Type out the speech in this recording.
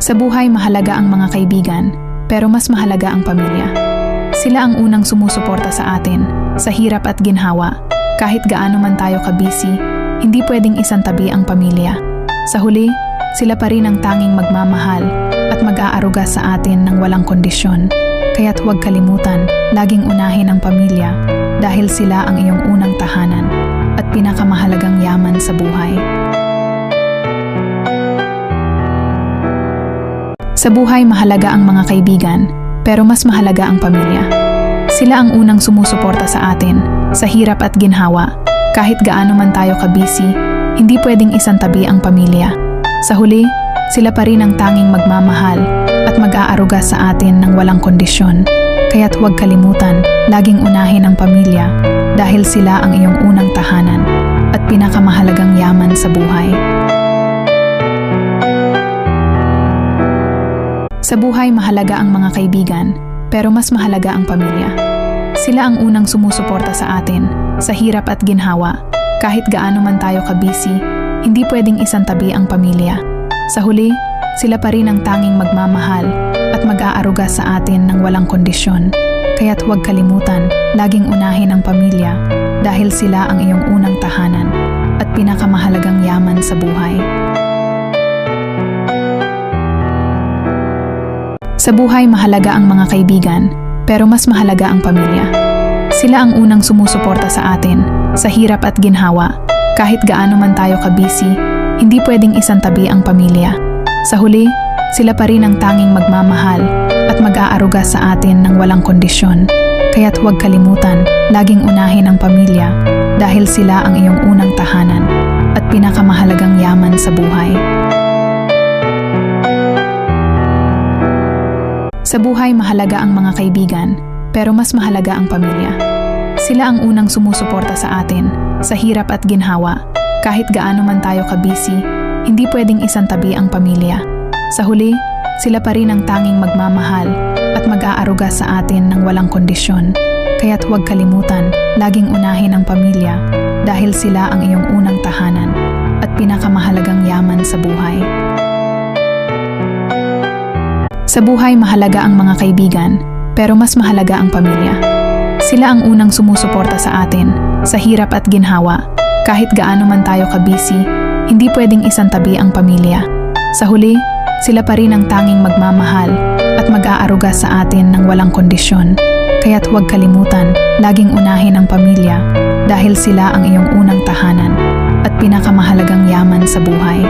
Sa buhay mahalaga ang mga kaibigan, pero mas mahalaga ang pamilya. Sila ang unang sumusuporta sa atin, sa hirap at ginhawa. Kahit gaano man tayo kabisi, hindi pwedeng isantabi ang pamilya. Sa huli, sila pa rin ang tanging magmamahal at mag-aaruga sa atin ng walang kondisyon. Kaya't huwag kalimutan, laging unahin ang pamilya dahil sila ang iyong unang tahanan at pinakamahalagang yaman sa buhay. Sa buhay mahalaga ang mga kaibigan, pero mas mahalaga ang pamilya. Sila ang unang sumusuporta sa atin, sa hirap at ginhawa. Kahit gaano man tayo kabisi, hindi pwedeng isantabi ang pamilya. Sa huli, sila pa rin ang tanging magmamahal at mag-aaruga sa atin ng walang kondisyon. Kaya't huwag kalimutan, laging unahin ang pamilya dahil sila ang iyong unang tahanan at pinakamahalagang yaman sa buhay. Sa buhay mahalaga ang mga kaibigan, pero mas mahalaga ang pamilya. Sila ang unang sumusuporta sa atin, sa hirap at ginhawa. Kahit gaano man tayo kabisi, hindi pwedeng isantabi ang pamilya. Sa huli, sila pa rin ang tanging magmamahal at mag-aaruga sa atin ng walang kondisyon. Kaya't huwag kalimutan, laging unahin ang pamilya dahil sila ang iyong unang tahanan at pinakamahalagang yaman sa buhay. Sa buhay mahalaga ang mga kaibigan, pero mas mahalaga ang pamilya. Sila ang unang sumusuporta sa atin, sa hirap at ginhawa. Kahit gaano man tayo kabisi, hindi pwedeng isantabi ang pamilya. Sa huli, sila pa rin ang tanging magmamahal at mag-aaruga sa atin ng walang kondisyon. Kaya't huwag kalimutan, laging unahin ang pamilya dahil sila ang iyong unang tahanan at pinakamahalagang yaman sa buhay. Sa buhay mahalaga ang mga kaibigan, pero mas mahalaga ang pamilya. Sila ang unang sumusuporta sa atin, sa hirap at ginhawa. Kahit gaano man tayo kabisi, hindi pwedeng isantabi ang pamilya. Sa huli, sila pa rin ang tanging magmamahal at mag-aaruga sa atin ng walang kondisyon. Kaya't huwag kalimutan, laging unahin ang pamilya dahil sila ang iyong unang tahanan at pinakamahalagang yaman sa buhay. Sa buhay mahalaga ang mga kaibigan, pero mas mahalaga ang pamilya. Sila ang unang sumusuporta sa atin, sa hirap at ginhawa. Kahit gaano man tayo kabisi, hindi pwedeng isantabi ang pamilya. Sa huli, sila pa rin ang tanging magmamahal at mag-aaruga sa atin ng walang kondisyon. Kaya't huwag kalimutan, laging unahin ang pamilya dahil sila ang iyong unang tahanan at pinakamahalagang yaman sa buhay.